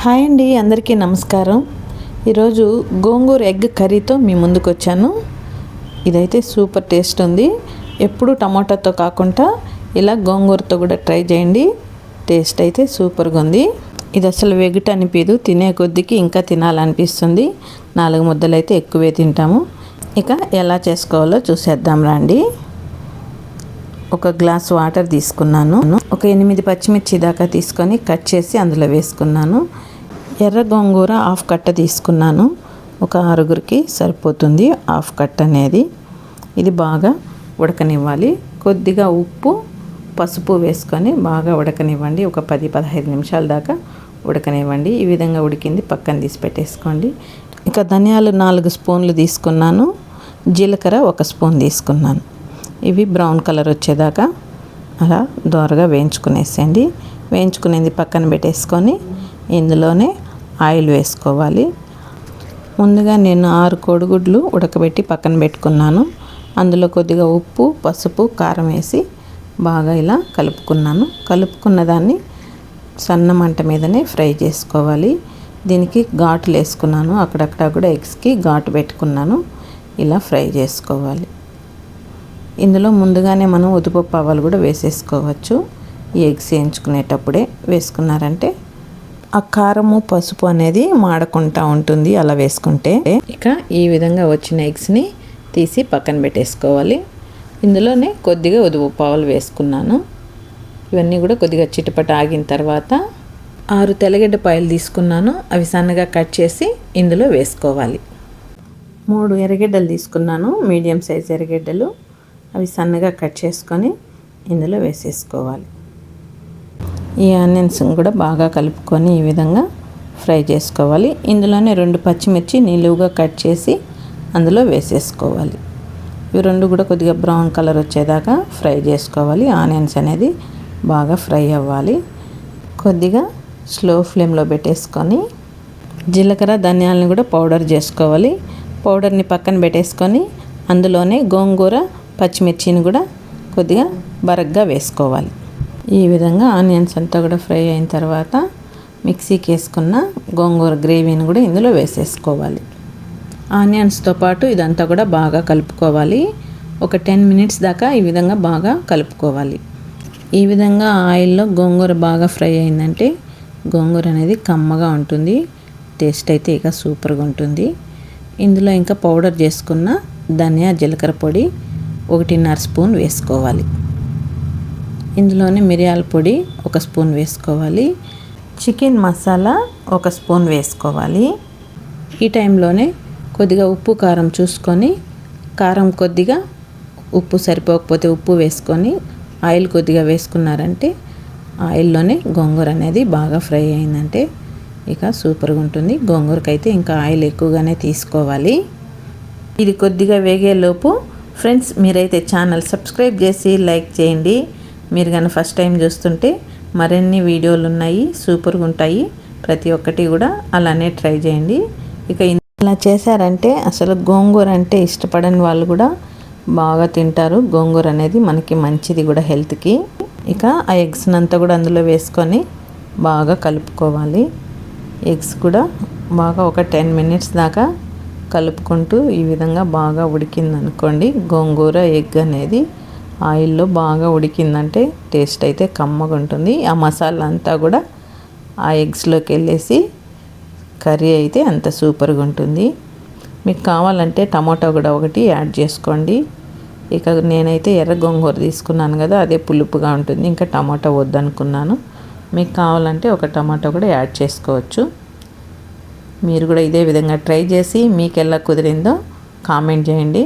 Hi అండి, అందరికీ నమస్కారం. ఈరోజు గోంగూర ఎగ్ కర్రీతో మీ ముందుకు వచ్చాను. ఇదైతే సూపర్ టేస్ట్ ఉంది. ఎప్పుడు టమాటాతో కాకుండా ఇలా గోంగూరతో కూడా ట్రై చేయండి. టేస్ట్ అయితే సూపర్గా ఉంది. ఇది అసలు వెగట్ అనిపించదు, తినే కొద్దికి ఇంకా తినాలనిపిస్తుంది. 4 ముద్దలు అయితే ఎక్కువే తింటాము. ఇక ఎలా చేసుకోవాలో చూసేద్దాం రండి. ఒక గ్లాస్ వాటర్ తీసుకున్నాను. ఒక 8 పచ్చిమిర్చి దాకా తీసుకొని కట్ చేసి అందులో వేసుకున్నాను. ఎర్ర గోంగూర హాఫ్ కట్ట తీసుకున్నాను. ఒక 6గురికి సరిపోతుంది హాఫ్ కట్ట అనేది. ఇది బాగా ఉడకనివ్వాలి. కొద్దిగా ఉప్పు పసుపు వేసుకొని బాగా ఉడకనివ్వండి. ఒక 10-15 నిమిషాల దాకా ఉడకనివ్వండి. ఈ విధంగా ఉడికింది పక్కన తీసి పెట్టేసుకోండి. ఇక ధనియాలు 4 స్పూన్లు తీసుకున్నాను. జీలకర్ర 1 స్పూన్ తీసుకున్నాను. ఇవి బ్రౌన్ కలర్ వచ్చేదాకా అలా దోరగా వేయించుకునేసేయండి. వేయించుకునేది పక్కన పెట్టేసుకొని ఇందులోనే ఆయిల్ వేసుకోవాలి. ముందుగా నేను 6 కోడిగుడ్లు ఉడకబెట్టి పక్కన పెట్టుకున్నాను. అందులో కొద్దిగా ఉప్పు పసుపు కారం వేసి బాగా ఇలా కలుపుకున్న దాన్ని సన్న మంట మీదనే ఫ్రై చేసుకోవాలి. దీనికి ఘాట్లు వేసుకున్నాను. అక్కడక్కడ కూడా ఎగ్స్కి ఘాటు పెట్టుకున్నాను. ఇలా ఫ్రై చేసుకోవాలి. ఇందులో ముందుగానే మనం ఉద్దిపప్పు ఆవాలు కూడా వేసేసుకోవచ్చు. ఈ ఎగ్స్ వేయించుకునేటప్పుడే వేసుకున్నారంటే ఆ కారము పసుపు అనేది మాడకుండా ఉంటుంది అలా వేసుకుంటే. ఇక ఈ విధంగా వచ్చిన ఎగ్స్ని తీసి పక్కన పెట్టేసుకోవాలి. ఇందులోనే కొద్దిగా ఉద్దిపప్పు ఆవాలు వేసుకున్నాను. ఇవన్నీ కూడా కొద్దిగా చిటపట ఆగిన తర్వాత 6 తెల్లగడ్డ పాయలు తీసుకున్నాను. అవి సన్నగా కట్ చేసి ఇందులో వేసుకోవాలి. 3 ఎర్రగడ్డలు తీసుకున్నాను, మీడియం సైజ్ ఎర్రగడ్డలు. అవి సన్నగా కట్ చేసుకొని ఇందులో వేసేసుకోవాలి. ఈ ఆనియన్స్ కూడా బాగా కలుపుకొని ఈ విధంగా ఫ్రై చేసుకోవాలి. ఇందులోనే 2 పచ్చిమిర్చి నిలువుగా కట్ చేసి అందులో వేసేసుకోవాలి. ఇవి 2 కూడా కొద్దిగా బ్రౌన్ కలర్ వచ్చేదాకా ఫ్రై చేసుకోవాలి. ఆనియన్స్ అనేది బాగా ఫ్రై అవ్వాలి. కొద్దిగా స్లో ఫ్లేమ్లో పెట్టేసుకొని జీలకర్ర ధనియాలను కూడా పౌడర్ చేసుకోవాలి. పౌడర్ని పక్కన పెట్టేసుకొని అందులోనే గోంగూర పచ్చిమిర్చిని కూడా కొద్దిగా బరగ్గా వేసుకోవాలి. ఈ విధంగా ఆనియన్స్ అంతా కూడా ఫ్రై అయిన తర్వాత మిక్సీకి వేసుకున్న గోంగూర గ్రేవీని కూడా ఇందులో వేసేసుకోవాలి. ఆనియన్స్తో పాటు ఇదంతా కూడా బాగా కలుపుకోవాలి. ఒక 10 మినిట్స్ దాకా ఈ విధంగా బాగా కలుపుకోవాలి. ఈ విధంగా ఆయిల్లో గోంగూర బాగా ఫ్రై అయిందంటే గోంగూర అనేది కమ్మగా ఉంటుంది. టేస్ట్ అయితే ఇక సూపర్గా ఉంటుంది. ఇందులో ఇంకా పౌడర్ చేసుకున్న ధనియా జీలకర్ర పొడి 1.5 స్పూన్ వేసుకోవాలి. ఇందులోనే మిరియాల పొడి 1 స్పూన్ వేసుకోవాలి. చికెన్ మసాలా 1 స్పూన్ వేసుకోవాలి. ఈ టైంలోనే కొద్దిగా ఉప్పు కారం చూసుకొని కారం కొద్దిగా ఉప్పు సరిపోకపోతే ఉప్పు వేసుకొని ఆయిల్ కొద్దిగా వేసుకున్నారంటే ఆయిల్లోనే గోంగూర అనేది బాగా ఫ్రై అయిందంటే ఇక సూపర్గా ఉంటుంది. గోంగూరకైతే ఇంకా ఆయిల్ ఎక్కువగానే తీసుకోవాలి. ఇది కొద్దిగా వేగేలోపు ఫ్రెండ్స్ మీరైతే ఛానల్ సబ్స్క్రైబ్ చేసి లైక్ చేయండి. మీరు కానీ ఫస్ట్ టైం చూస్తుంటే మరిన్ని వీడియోలు ఉన్నాయి, సూపర్గా ఉంటాయి. ప్రతి ఒక్కటి కూడా అలానే ట్రై చేయండి. ఇక ఇలా చేశారంటే అసలు గోంగూర అంటే ఇష్టపడని వాళ్ళు కూడా బాగా తింటారు. గోంగూర అనేది మనకి మంచిది కూడా హెల్త్కి. ఇక ఆ ఎగ్స్ని అంతా కూడా అందులో వేసుకొని బాగా కలుపుకోవాలి. ఎగ్స్ కూడా బాగా ఒక 10 మినిట్స్ దాకా కలుపుకుంటూ ఈ విధంగా బాగా ఉడికిందనుకోండి. గోంగూర ఎగ్ అనేది ఆయిల్లో బాగా ఉడికిందంటే టేస్ట్ అయితే కమ్మగా ఉంటుంది. ఆ మసాలా అంతా కూడా ఆ ఎగ్స్లోకి వెళ్ళేసి కర్రీ అయితే అంత సూపర్గా ఉంటుంది. మీకు కావాలంటే టమాటో కూడా ఒకటి యాడ్ చేసుకోండి. ఇక నేనైతే ఎర్ర గోంగూర తీసుకున్నాను కదా, అదే పులుపుగా ఉంటుంది. ఇంకా టమాటో వద్దనుకున్నాను. మీకు కావాలంటే ఒక టమాటో కూడా యాడ్ చేసుకోవచ్చు. మీరు కూడా ఇదే విధంగా ట్రై చేసి మీకు ఎలా కుదిరిందో కామెంట్ చేయండి.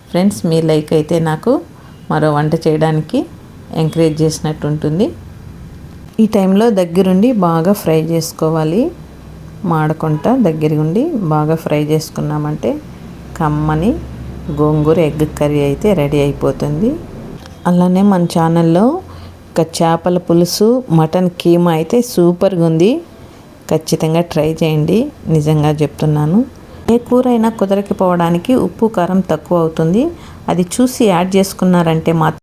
ఫ్రెండ్స్ మీ లైక్ అయితే నాకు మరో వంట చేయడానికి ఎంకరేజ్ చేసినట్టు ఉంటుంది. ఈ టైంలో దగ్గరుండి బాగా ఫ్రై చేసుకోవాలి. మాడకుండా దగ్గరుండి బాగా ఫ్రై చేసుకున్నామంటే కమ్మని గోంగూర ఎగ్ కర్రీ అయితే రెడీ అయిపోతుంది. అలానే మన ఛానల్లో ఇక చేపల పులుసు మటన్ కీమా అయితే సూపర్గా ఉంది. ఖచ్చితంగా ట్రై చేయండి, నిజంగా చెప్తున్నాను. ఏ కూర అయినా కుదరకపోవడానికి ఉప్పు కారం తక్కువ అవుతుంది. అది చూసి యాడ్ చేసుకున్నారంటే మాత్రం